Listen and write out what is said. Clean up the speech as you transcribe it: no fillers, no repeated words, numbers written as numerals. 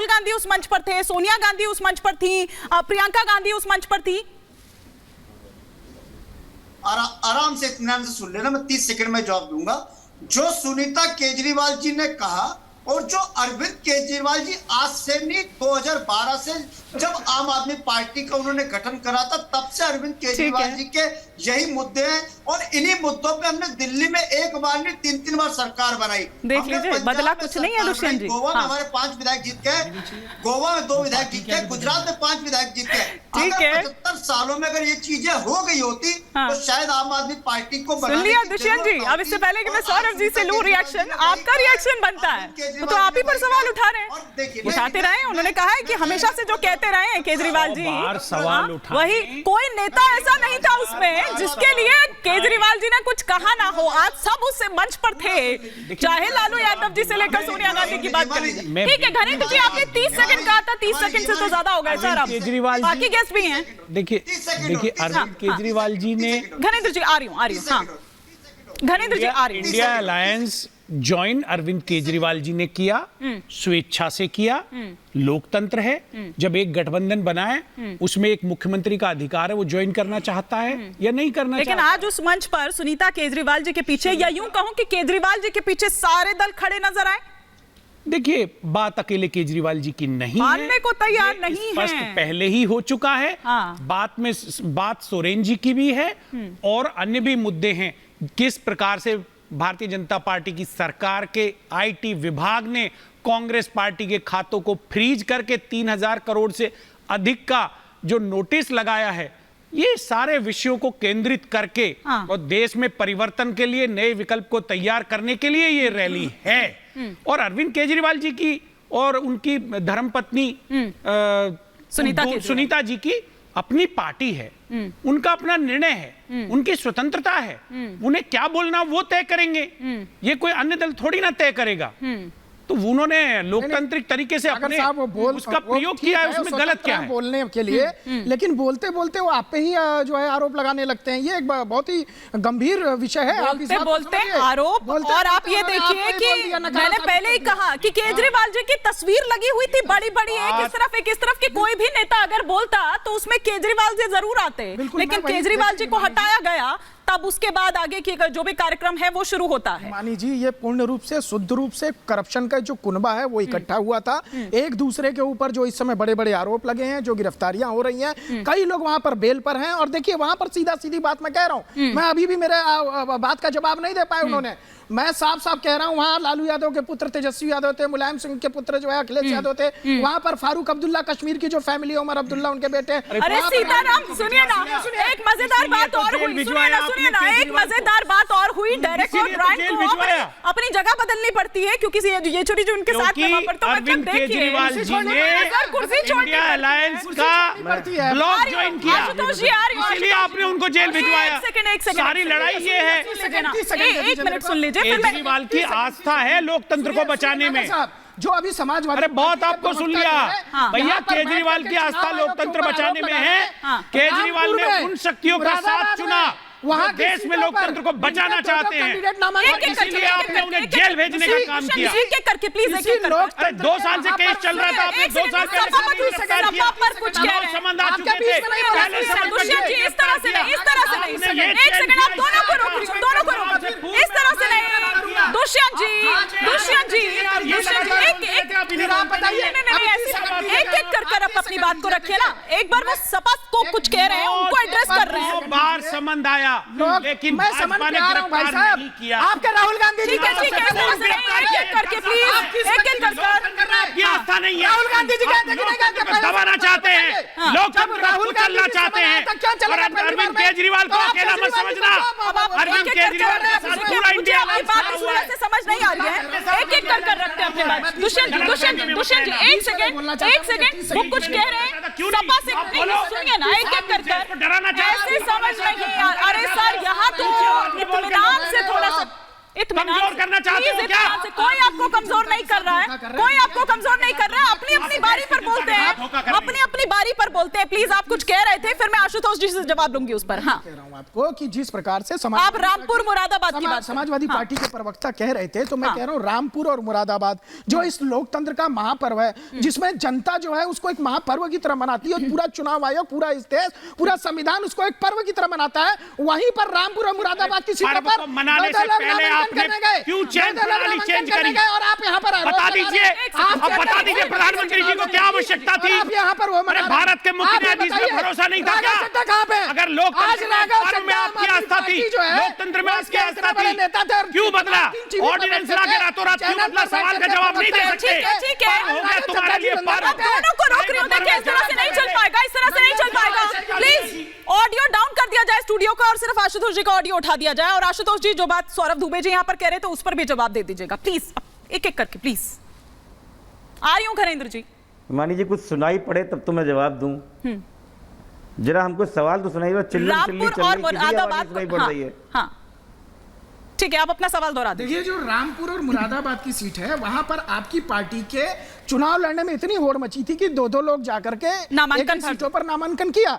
राहुल गांधी उस मंच पर थे, सोनिया गांधी उस मंच पर थी, प्रियंका गांधी उस मंच पर थी। आराम से इत्मीनान से सुन लेना, मैं 30 सेकंड में जवाब दूंगा। जो सुनीता केजरीवाल जी ने कहा और जो अरविंद केजरीवाल जी आज से नहीं 2012 से जब आम आदमी पार्टी का उन्होंने गठन करा था तब से अरविंद केजरीवाल जी के यही मुद्दे हैं और इन्हीं मुद्दों पे हमने दिल्ली में एक बार नहीं 3-3 बार सरकार बनाई। देख लीजिए, बदला कुछ नहीं है दुष्यंत जी। गोवा में हमारे 5 विधायक जीत गए, गोवा में 2 विधायक जीत गए, गुजरात में 5 विधायक जीत गए। अगर 75 सालों में अगर ये चीजें हो गई होती तो शायद आम आदमी पार्टी को सुन लिया दुष्यंत जी। अब इससे पहले कि मैं सौरभ जी से लूं रिएक्शन, आपका रिएक्शन बनता है तो आप ही पर सवाल उठा रहे हैं, उठाते रहे। उन्होंने कहा है कि हमेशा से जो कहते रहे हैं केजरीवाल जी, सवाल उठा वही कोई नेता ऐसा नहीं था उसमें जिसके लिए केजरीवाल जी ने कुछ कहा ना हो। आज सब उस मंच पर थे, चाहे लालू यादव जी से लेकर सोनिया गांधी की बात करें। ठीक है घनेन्द्र जी, आपने 30 सेकंड कहा था, 30 सेकंड से तो ज्यादा हो गए सर। केजरीवाल बाकी गेस्ट भी हैं। देखिए अरविंद केजरीवाल जी ने, घनेन्द्र जी आ रही हूँ हाँ, घनेन्द्र जी आ रही हूँ। India alliance join Arvind Kejriwal ji ने किया, स्वेच्छा से किया, लोकतंत्र है। जब एक गठबंधन बना है उसमें एक मुख्यमंत्री का अधिकार है, वो ज्वाइन करना चाहता है या नहीं करना लेकिन चाहता। आज उस मंच पर सुनीता केजरीवाल जी के पीछे, या यूं कहूं कि केजरीवाल जी के पीछे सारे दल खड़े नजर आए। देखिए बात अकेले केजरीवाल जी की नहीं है, मानने को तैयार नहीं है, पहले ही हो चुका है। बात सोरेन जी की भी है और अन्य भी मुद्दे हैं। किस प्रकार से भारतीय जनता पार्टी की सरकार के आईटी विभाग ने कांग्रेस पार्टी के खातों को फ्रीज करके 3000 करोड़ से अधिक का जो नोटिस लगाया है, ये सारे विषयों को केंद्रित करके और देश में परिवर्तन के लिए नए विकल्प को तैयार करने के लिए ये रैली है। और अरविंद केजरीवाल जी की और उनकी धर्मपत्नी सुनीता जी की अपनी पार्टी है, उनका अपना निर्णय है, उनकी स्वतंत्रता है, उन्हें क्या बोलना वो तय करेंगे, ये कोई अन्य दल थोड़ी ना तय करेगा। तो उन्होंने लोकतांत्रिक तरीके से अपने उसका प्रयोग किया है, उसमें गलत क्या है बोलने के लिए, लेकिन बोलते बोलते वो आप पे ही जो है आरोप लगाने लगते हैं। ये एक बहुत ही गंभीर विषय है। बोलते बोलते आरोप, और आप ये देखिए कि मैंने पहले ही कहा कि केजरीवाल जी की तस्वीर लगी हुई थी बड़ी बड़ी, एक इस तरफ की कोई भी नेता अगर बोलता तो उसमें केजरीवाल जी जरूर आते, लेकिन केजरीवाल जी को हटाया गया, तब उसके बाद आगे की जो भी कार्यक्रम है वो शुरू होता है। मानी जी, ये पूर्ण रूप से शुद्ध रूप से करप्शन का जो कुनबा है वो इकट्ठा हुआ था। एक दूसरे के ऊपर जो इस समय बड़े बड़े आरोप लगे हैं, जो गिरफ्तारियां हो रही हैं, कई लोग वहां पर बेल पर हैं। और देखिए वहां पर सीधा सीधी बात मैं कह रहा हूं, मैं अभी भी मेरे बात का जवाब नहीं दे पाए उन्होंने। मैं साफ साफ कह रहा हूं, वहां लालू यादव के पुत्र तेजस्वी यादव थे, मुलायम सिंह के पुत्र जो है अखिलेश यादव थे, वहां पर फारूक अब्दुल्ला कश्मीर की जो फैमिली, उमर अब्दुल्ला उनके बेटे। अरे सीताराम सुनिए ना, एक मजेदार बात और हुई, सुनिए ना, एक मजेदार बात और हुई। डायरेक्ट को अपनी जगह बदलनी पड़ती है क्योंकि ये छोटी जो उनके साथ में वहां पर, तो अरविंद केजरीवाल जी ने इंडिया अलायंस का ब्लॉक ज्वाइन किया, इसलिए आपने उनको जेल भिजवाया। सारी लड़ाई ये है। एक मिनट सुन लीजिए, केजरीवाल की आस्था है लोकतंत्र को बचाने में। जो अभी समाजवादी, अरे बहुत आपको सुन लिया भैया, केजरीवाल की आस्था लोकतंत्र बचाने में है। केजरीवाल ने उन शक्तियों का साथ चुना वहाँ देश में लोकतंत्र को बचाना चाहते हैं, इसीलिए आपने उन्हें जेल भेजने का काम किया। करके प्लीज, 2 साल से केस चल रहा था, आपने 2 साल पहले कुछ कह रहे हैं, समझ आ चुके थे। इस तरह से नहीं, एक सेकंड आप दोनों को रोको, इस तरह से नहीं। दुष्यंत जी एक कर आप अपनी बात को रखिए ना। एक बार वो सपा को कुछ कह रहे हैं, उनको एड्रेस कर रहे हैं। बार समझ आया, लेकिन मैं समझ में आ रहा हूं भाई साहब, आपके राहुल गांधी जी करके प्लीज एक कर आस्था नहीं है। राहुल गांधी जी दबाना चाहते हैं, लोकतंत्र को कुचलना चाहते हैं। अरविंद केजरीवाल को अकेला मत समझना, अरविंद केजरीवाल के साथ पूरा इंडिया से समझ नहीं आ रही है। एक कर रखते हैं अपने बात। दुष्यंत जी एक सेकंड, वो कुछ कह रहे हैं सपा से, सुनिए ना, एक कर डराना ऐसे समझ नहीं। अरे सर, यहाँ तो इत्मीनान से थोड़ा सा कमजोर करना चाहते हो क्या? कोई आपको कमजोर नहीं कर रहा है, कोई आपको कमजोर नहीं कर रहा है। अपनी अपनी बारी पर बोलते हैं, अपनी अपनी बारी पर बोलते हैं। है प्लीज, आप कुछ कह रहे थे, फिर मैं आशुतोष जी से जवाब लूंगी उस पर। हाँ, कह रहा हूं आपको कि जिस प्रकार से आप रामपुर मुरादाबाद की बात, समाजवादी पार्टी के प्रवक्ता कह रहे थे, तो मैं कह रहा हूं रामपुर और मुरादाबाद जो इस लोकतंत्र का महापर्व है, जिसमें जनता जो है उसको एक महापर्व की तरह मनाती है, और पूरा चुनाव आयोग, पूरा इस देश, पूरा संविधान उसको एक पर्व की तरह मनाता है, वहीं पर रामपुर और मुरादाबाद की सीटों पर मनाने से पहले आपने क्यों चेंज करी? और आप यहाँ पर बता दीजिए, बता दीजिए प्रधानमंत्री जी को क्या आवश्यकता थी? आप यहाँ पर वो भारत के मुख्य न्यायाधीश में भरोसा नहीं था क्या? अगर लोकतंत्र में आपकी आस्था थी, लोकतंत्र में आपकी आस्था थी, क्यों बदला? ऑर्डिनेंस लाके रातों रात क्यों बदला? सवाल का जवाब नहीं दे सकते। ठीक है, हो गया तुम्हारे लिए पार। दोनों को रोक रही हूं, देखिए इस तरह से नहीं चल पाएगा, इस तरह से नहीं चल पाएगा। प्लीज ऑडियो डाउन कर दिया जाए स्टूडियो का, और सिर्फ आशुतोष जी का ऑडियो उठा दिया जाए। और आशुतोष जी, जो बात सौरभ दुबे जी यहाँ पर कह रहे थे उस पर भी जवाब दे दीजिएगा प्लीज, एक एक करके प्लीज। आ रही हूं खरेंद्र जी। मानी जी कुछ सुनाई पड़े तब तो मैं जवाब दूं। जरा हमको सवाल तो सुनाइए। रामपुर और मुरादाबाद सुनाई पड़ रही है। हाँ ठीक है, आप अपना सवाल दोहरा देखिए, जो रामपुर और मुरादाबाद की सीट है, वहां पर आपकी पार्टी के चुनाव लड़ने में इतनी होड़ मची थी कि दो लोग जाकर के नामांकन सीटों पर नामांकन किया।